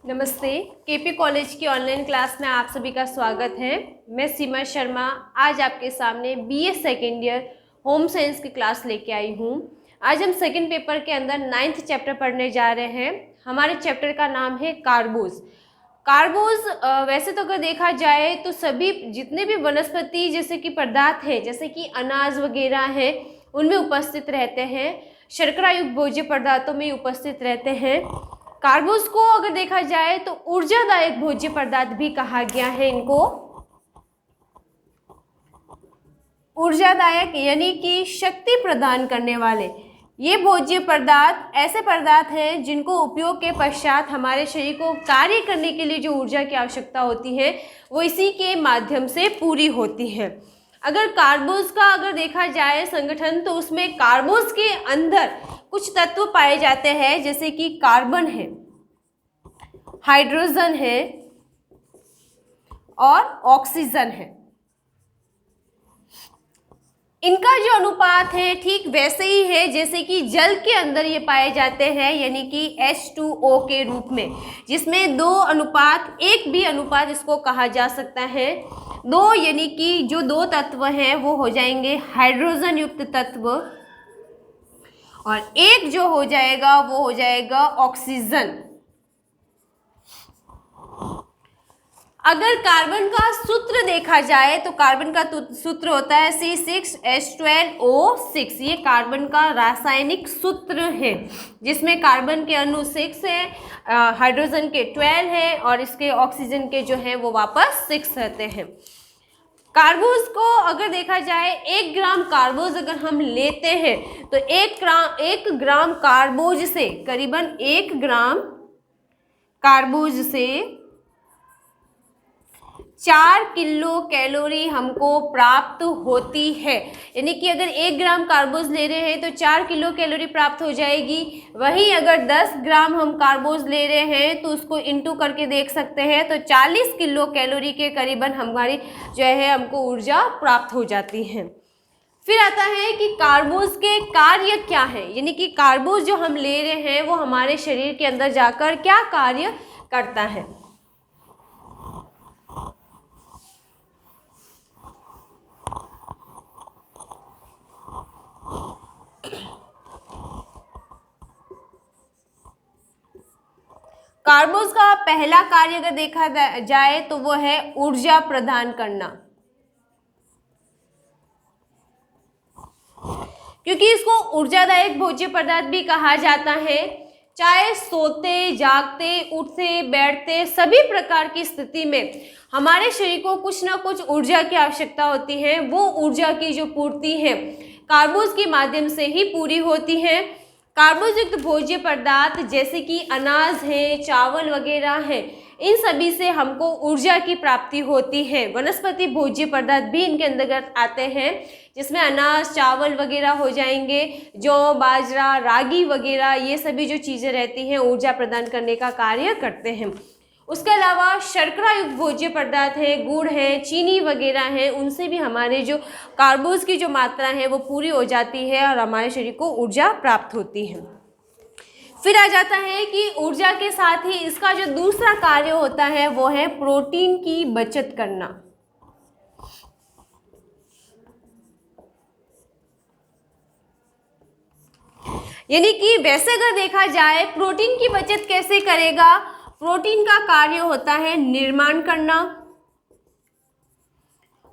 नमस्ते। KP college की online class में आप सभी का स्वागत है। मैं सीमा शर्मा आज आपके सामने BA second year home science की क्लास लेके आई हूँ। आज हम सेकंड पेपर के अंदर 9th चैप्टर पढ़ने जा रहे हैं। हमारे चैप्टर का नाम है कार्बोज। वैसे तो अगर देखा जाए तो सभी जितने भी वनस्पति जैसे कि पदार्थ हैं, जैसे कि अनाज वगैरह है, उनमें उपस्थित रहते हैं। शर्करा युक्त भोज्य पदार्थों में उपस्थित रहते हैं। कार्बोज को अगर देखा जाए तो ऊर्जादायक भोज्य पदार्थ भी कहा गया है। इनको ऊर्जादायक यानी कि शक्ति प्रदान करने वाले ये भोज्य पदार्थ ऐसे पदार्थ हैं जिनको उपयोग के पश्चात हमारे शरीर को कार्य करने के लिए जो ऊर्जा की आवश्यकता होती है वो इसी के माध्यम से पूरी होती है। अगर कार्बोज का अगर देखा जाए संगठन तो उसमें कार्बोज के अंदर कुछ तत्व पाए जाते हैं, जैसे कि कार्बन है, हाइड्रोजन है और ऑक्सीजन है। इनका जो अनुपात है ठीक वैसे ही है जैसे कि जल के अंदर ये पाए जाते हैं, यानी कि H2O के रूप में, जिसमें 2:1 भी अनुपात इसको कहा जा सकता है। दो यानी कि जो दो तत्व हैं वो हो जाएंगे हाइड्रोजन युक्त तत्व और एक जो हो जाएगा वो हो जाएगा ऑक्सीजन। अगर कार्बन का सूत्र देखा जाए तो कार्बन का सूत्र होता है C6H12O6। ये कार्बन का रासायनिक सूत्र है, जिसमें कार्बन के अणु 6 है, हाइड्रोजन के 12 है और इसके ऑक्सीजन के जो है वो वापस 6 रहते हैं। कार्बोज को अगर देखा जाए 1 ग्राम कार्बोज अगर हम लेते हैं तो 1 ग्राम कार्बोज से करीबन 1 ग्राम कार्बोज से 4 किलो कैलोरी हमको प्राप्त होती है। यानी कि अगर 1 ग्राम कार्बोज ले रहे हैं तो 4 किलो कैलोरी प्राप्त हो जाएगी। वहीं अगर 10 ग्राम हम कार्बोज ले रहे हैं तो उसको इंटू करके देख सकते हैं, तो 40 किलो कैलोरी के करीबन हमारी जो है हमको ऊर्जा प्राप्त हो जाती है। फिर आता है कि कार्बोज के कार्य क्या है, यानी कि कार्बोज जो हम ले रहे हैं वो हमारे शरीर के अंदर जाकर क्या कार्य करता है। कार्बोज का पहला कार्य अगर देखा जाए तो वो है ऊर्जा प्रदान करना, क्योंकि इसको ऊर्जादायक भोज्य पदार्थ भी कहा जाता है। चाहे सोते जागते उठते बैठते सभी प्रकार की स्थिति में हमारे शरीर को कुछ ना कुछ ऊर्जा की आवश्यकता होती है। वो ऊर्जा की जो पूर्ति है कार्बोज के माध्यम से ही पूरी होती है। कार्बोज युक्त भोज्य पदार्थ जैसे कि अनाज है, चावल वगैरह है, इन सभी से हमको ऊर्जा की प्राप्ति होती है। वनस्पति भोज्य पदार्थ भी इनके अंतर्गत आते हैं, जिसमें अनाज चावल वगैरह हो जाएंगे, जौ बाजरा रागी वगैरह, ये सभी जो चीज़ें रहती हैं ऊर्जा प्रदान करने का कार्य करते हैं। उसके अलावा शर्करा युक्त भोज्य पदार्थ है, गुड़ है, चीनी वगैरह है, उनसे भी हमारे जो कार्बोज की जो मात्रा है वो पूरी हो जाती है और हमारे शरीर को ऊर्जा प्राप्त होती है। फिर आ जाता है कि ऊर्जा के साथ ही इसका जो दूसरा कार्य होता है वो है प्रोटीन की बचत करना। यानी कि वैसे अगर देखा जाए प्रोटीन की बचत कैसे करेगा, प्रोटीन का कार्य होता है निर्माण करना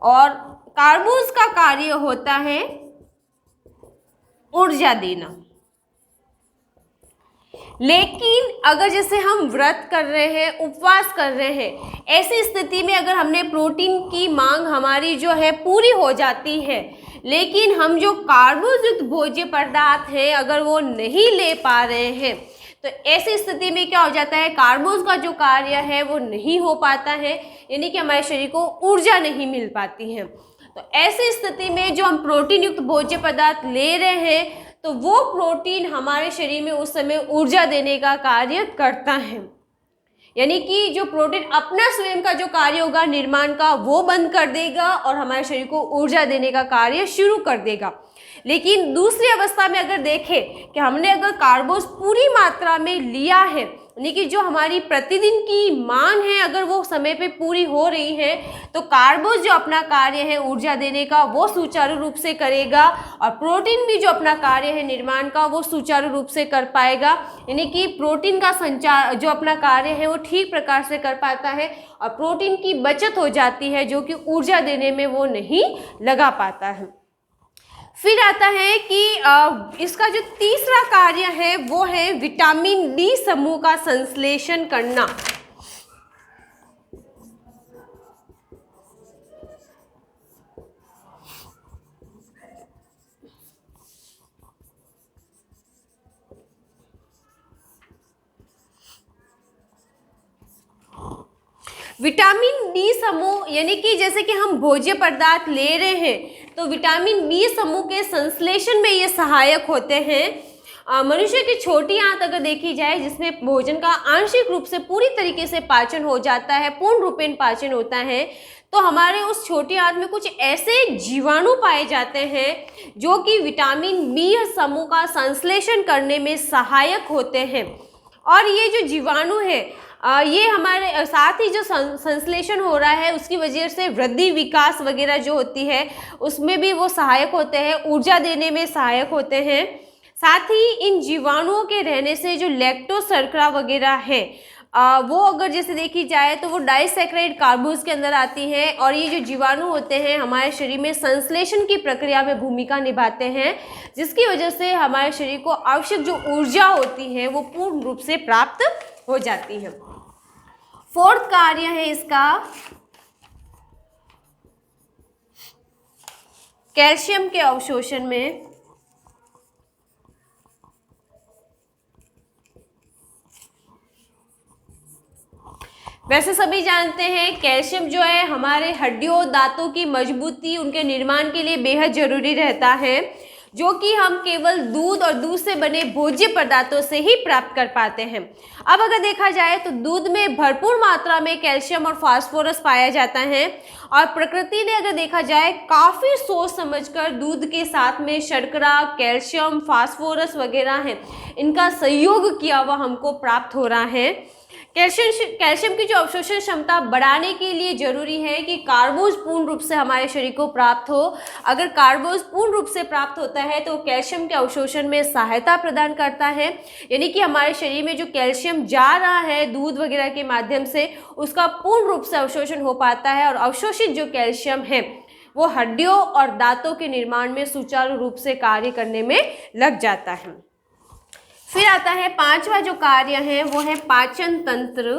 और कार्बोज का कार्य होता है ऊर्जा देना। लेकिन अगर जैसे हम व्रत कर रहे हैं, उपवास कर रहे हैं, ऐसी स्थिति में अगर हमने प्रोटीन की मांग हमारी जो है पूरी हो जाती है, लेकिन हम जो कार्बोज युक्त भोज्य पदार्थ है अगर वो नहीं ले पा रहे हैं, तो ऐसी स्थिति में क्या हो जाता है, कार्बोज का जो कार्य है वो नहीं हो पाता है, यानी कि हमारे शरीर को ऊर्जा नहीं मिल पाती है। तो ऐसी स्थिति में जो हम प्रोटीन युक्त भोज्य पदार्थ ले रहे हैं तो वो प्रोटीन हमारे शरीर में उस समय ऊर्जा देने का कार्य करता है। यानी कि जो प्रोटीन अपना स्वयं का जो कार्य होगा निर्माण का वो बंद कर देगा और हमारे शरीर को ऊर्जा देने का कार्य शुरू कर देगा। लेकिन दूसरी अवस्था में अगर देखें कि हमने अगर कार्बोज पूरी मात्रा में लिया है यानी कि जो हमारी प्रतिदिन की मांग है अगर वो समय पे पूरी हो रही है तो कार्बोज जो अपना कार्य है ऊर्जा देने का वो सुचारू रूप से करेगा, और प्रोटीन भी जो अपना कार्य है निर्माण का वो सुचारू रूप से कर पाएगा। यानी कि प्रोटीन का संचार जो अपना कार्य है वो ठीक प्रकार से कर पाता है और प्रोटीन की बचत हो जाती है जो कि ऊर्जा देने में वो नहीं लगा पाता है। फिर आता है कि इसका जो तीसरा कार्य है वो है विटामिन डी समूह का संश्लेषण करना। विटामिन डी समूह यानी कि जैसे कि हम भोज्य पदार्थ ले रहे हैं तो विटामिन बी समूह के संश्लेषण में ये सहायक होते हैं। मनुष्य की छोटी आंत अगर देखी जाए जिसमें भोजन का आंशिक रूप से पूरी तरीके से पाचन हो जाता है, पूर्ण रूपेण पाचन होता है, तो हमारे उस छोटी आंत में कुछ ऐसे जीवाणु पाए जाते हैं जो कि विटामिन बी समूह का संश्लेषण करने में सहायक होते हैं। और ये जो जीवाणु है ये हमारे साथ ही जो संश्लेषण हो रहा है उसकी वजह से वृद्धि विकास वगैरह जो होती है उसमें भी वो सहायक होते हैं, ऊर्जा देने में सहायक होते हैं। साथ ही इन जीवाणुओं के रहने से जो लैक्टोज शर्करा वगैरह है वो अगर जैसे देखी जाए तो वो डाइसैकेराइड कार्बोज के अंदर आती है, और ये जो जीवाणु होते हैं हमारे शरीर में संश्लेषण की प्रक्रिया में भूमिका निभाते हैं, जिसकी वजह से हमारे शरीर को आवश्यक जो ऊर्जा होती है वो पूर्ण रूप से प्राप्त हो जाती है। फोर्थ कार्य है इसका कैल्शियम के अवशोषण में। वैसे सभी जानते हैं कैल्शियम जो है हमारे हड्डियों दांतों की मजबूती उनके निर्माण के लिए बेहद जरूरी रहता है, जो कि हम केवल दूध और दूध से बने भोज्य पदार्थों से ही प्राप्त कर पाते हैं। अब अगर देखा जाए तो दूध में भरपूर मात्रा में कैल्शियम और फास्फोरस पाया जाता है, और प्रकृति ने अगर देखा जाए काफ़ी सोच समझकर दूध के साथ में शर्करा, कैल्शियम, फास्फोरस वगैरह हैं, इनका संयोग किया हुआ हमको प्राप्त हो रहा है। कैल्शियम की जो अवशोषण क्षमता बढ़ाने के लिए जरूरी है कि कार्बोज पूर्ण रूप से हमारे शरीर को प्राप्त हो। अगर कार्बोज पूर्ण रूप से प्राप्त होता है तो कैल्शियम के अवशोषण में सहायता प्रदान करता है, यानी कि हमारे शरीर में जो कैल्शियम जा रहा है दूध वगैरह के माध्यम से उसका पूर्ण रूप से अवशोषण हो पाता है, और अवशोषित जो कैल्शियम है वो हड्डियों और दांतों के निर्माण में सुचारू रूप से कार्य करने में लग जाता है। फिर आता है पांचवा जो कार्य है वो है पाचन तंत्र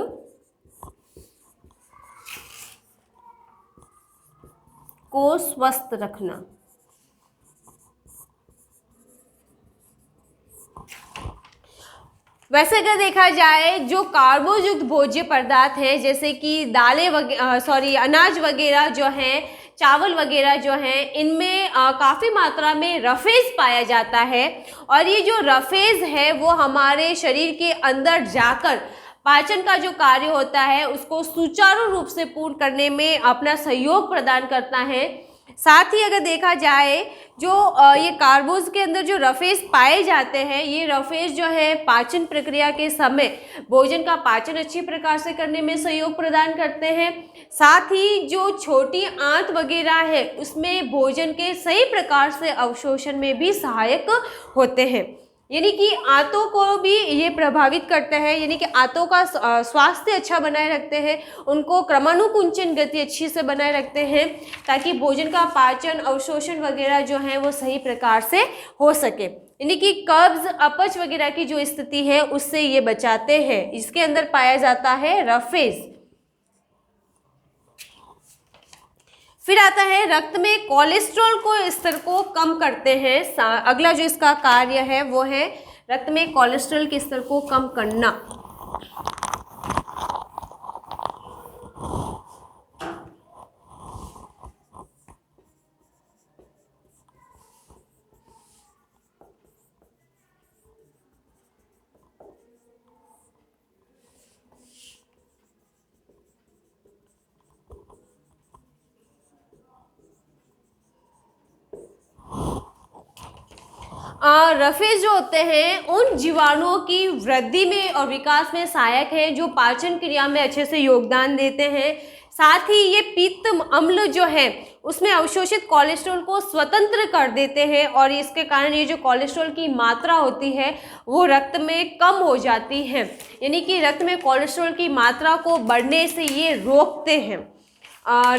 को स्वस्थ रखना। वैसे अगर देखा जाए जो कार्बोयुक्त भोज्य पदार्थ है जैसे कि दालें अनाज वगैरह जो है, चावल वगैरह जो हैं, इनमें काफ़ी मात्रा में रफेज पाया जाता है, और ये जो रफेज है वो हमारे शरीर के अंदर जाकर पाचन का जो कार्य होता है उसको सुचारू रूप से पूर्ण करने में अपना सहयोग प्रदान करता है। साथ ही अगर देखा जाए जो ये कार्बोज के अंदर जो रफेज पाए जाते हैं, ये रफेज जो है पाचन प्रक्रिया के समय भोजन का पाचन अच्छी प्रकार से करने में सहयोग प्रदान करते हैं। साथ ही जो छोटी आंत वगैरह है उसमें भोजन के सही प्रकार से अवशोषण में भी सहायक होते हैं, यानी कि आंतों को भी ये प्रभावित करता है, यानी कि आंतों का स्वास्थ्य अच्छा बनाए रखते हैं, उनको क्रमानुकुंचन गति अच्छी से बनाए रखते हैं ताकि भोजन का पाचन अवशोषण वगैरह जो है वो सही प्रकार से हो सके, यानी कि कब्ज अपच वगैरह की जो स्थिति है उससे ये बचाते हैं। इसके अंदर पाया जाता है रफेज। फिर आता है रक्त में कोलेस्ट्रॉल को स्तर को कम करते हैं। अगला जो इसका कार्य है वो है रक्त में कोलेस्ट्रॉल के स्तर को कम करना। रफेज जो होते हैं उन जीवाणुओं की वृद्धि में और विकास में सहायक हैं, जो पाचन क्रिया में अच्छे से योगदान देते हैं। साथ ही ये पित्त अम्ल जो है उसमें अवशोषित कोलेस्ट्रॉल को स्वतंत्र कर देते हैं, और इसके कारण ये जो कोलेस्ट्रॉल की मात्रा होती है वो रक्त में कम हो जाती है, यानी कि रक्त में कोलेस्ट्रॉल की मात्रा को बढ़ने से ये रोकते हैं।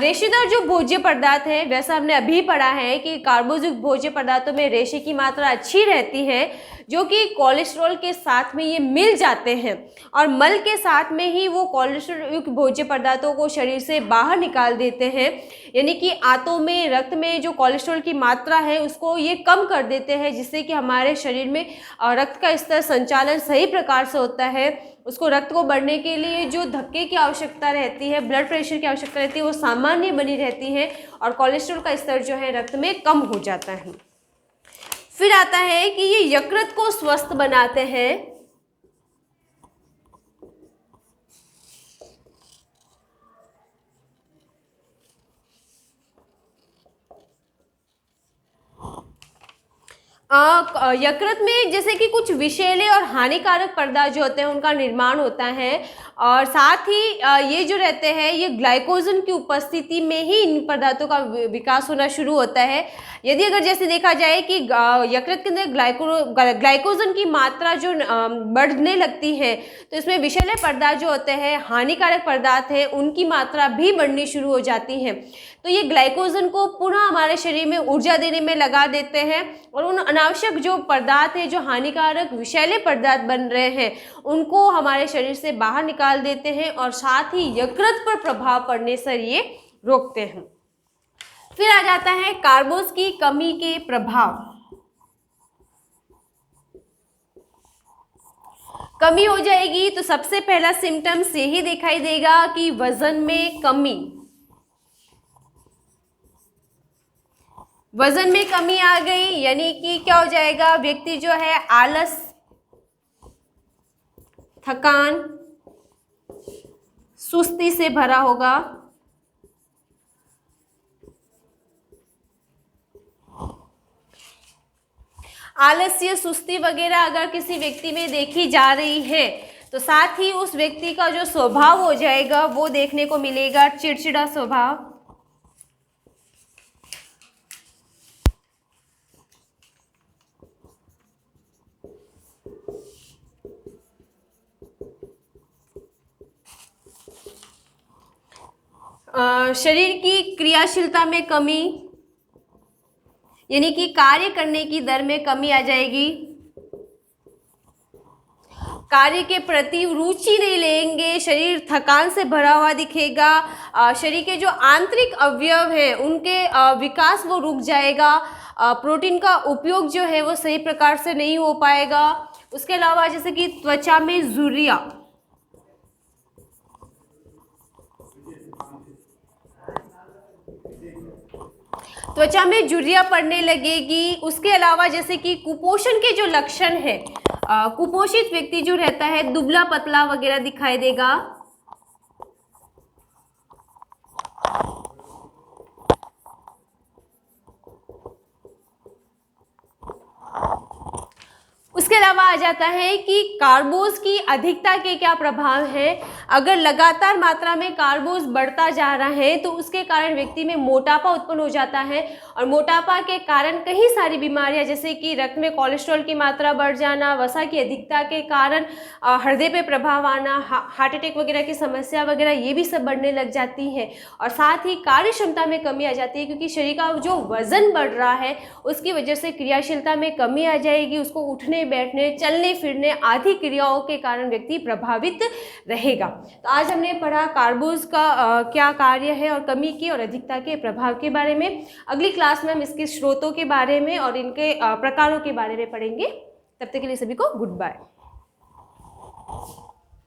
रेशेदार जो भोज्य पदार्थ है, वैसा हमने अभी पढ़ा है कि कार्बोयुक्त भोज्य पदार्थों में रेशे की मात्रा अच्छी रहती है, जो कि कोलेस्ट्रॉल के साथ में ये मिल जाते हैं और मल के साथ में ही वो कोलेस्ट्रॉल युक्त भोज्य पदार्थों को शरीर से बाहर निकाल देते हैं, यानी कि आंतों में रक्त में जो कोलेस्ट्रॉल की मात्रा है उसको ये कम कर देते हैं, जिससे कि हमारे शरीर में रक्त का स्तर संचालन सही प्रकार से होता है। उसको रक्त को बढ़ने के लिए जो धक्के की आवश्यकता रहती है, ब्लड प्रेशर की आवश्यकता रहती है, वो सामान्य बनी रहती है और कोलेस्ट्रॉल का स्तर जो है रक्त में कम हो जाता है। फिर आता है कि ये यकृत को स्वस्थ बनाते हैं। यकृत में जैसे कि कुछ विषैले और हानिकारक पदार्थ जो होते हैं उनका निर्माण होता है, और साथ ही ये जो रहते हैं ये ग्लाइकोजन की उपस्थिति में ही इन पदार्थों का विकास होना शुरू होता है। यदि अगर जैसे देखा जाए कि यकृत के अंदर ग्लाइकोजन की मात्रा जो बढ़ने लगती है, तो इसमें विषैले पदार्थ जो होते हैं, हानिकारक पदार्थ हैं, उनकी मात्रा भी बढ़नी शुरू हो जाती है। तो ये ग्लाइकोजन को पुनः हमारे शरीर में ऊर्जा देने में लगा देते हैं, और उन अनावश्यक जो पदार्थ है, जो हानिकारक विषैले पदार्थ बन रहे हैं, उनको हमारे शरीर से बाहर निकाल देते हैं, और साथ ही यकृत पर प्रभाव पड़ने से ये रोकते हैं। फिर आ जाता है कार्बोज की कमी के प्रभाव। कमी हो जाएगी तो सबसे पहला सिम्टम्स यही दिखाई देगा कि वजन में कमी। वजन में कमी आ गई यानी कि क्या हो जाएगा, व्यक्ति जो है आलस, थकान, सुस्ती से भरा होगा। आलस्य, सुस्ती वगैरह अगर किसी व्यक्ति में देखी जा रही है तो साथ ही उस व्यक्ति का जो स्वभाव हो जाएगा वो देखने को मिलेगा, चिड़चिड़ा स्वभाव। शरीर की क्रियाशीलता में कमी, यानी कि कार्य करने की दर में कमी आ जाएगी। कार्य के प्रति रुचि नहीं लेंगे, शरीर थकान से भरा हुआ दिखेगा। शरीर के जो आंतरिक अवयव हैं उनके विकास वो रुक जाएगा। प्रोटीन का उपयोग जो है वो सही प्रकार से नहीं हो पाएगा। उसके अलावा जैसे कि त्वचा में झुर्रियां, त्वचा में झुर्रियां पड़ने लगेगी। उसके अलावा जैसे कि कुपोषण के जो लक्षण है, कुपोषित व्यक्ति जो रहता है दुबला पतला वगैरह दिखाई देगा। उसके अलावा आ जाता है कि कार्बोज की अधिकता के क्या प्रभाव हैं। अगर लगातार मात्रा में कार्बोज बढ़ता जा रहा है तो उसके कारण व्यक्ति में मोटापा उत्पन्न हो जाता है, और मोटापा के कारण कई सारी बीमारियां जैसे कि रक्त में कोलेस्ट्रॉल की मात्रा बढ़ जाना, वसा की अधिकता के कारण हृदय पे प्रभाव आना, हार्ट अटैक वगैरह की समस्या वगैरह ये भी सब बढ़ने लग जाती है। और साथ ही कार्य क्षमता में कमी आ जाती है, क्योंकि शरीर का जो वजन बढ़ रहा है उसकी वजह से क्रियाशीलता में कमी आ जाएगी। उसको उठने, बैठने, चलने फिरने आदि क्रियाओं के कारण व्यक्ति प्रभावित रहेगा। तो आज हमने पढ़ा कार्बोज का क्या कार्य है और कमी के और अधिकता के प्रभाव के बारे में। अगली क्लास में हम इसके स्रोतों के बारे में और इनके प्रकारों के बारे में पढ़ेंगे। तब तक के लिए सभी को गुड बाय।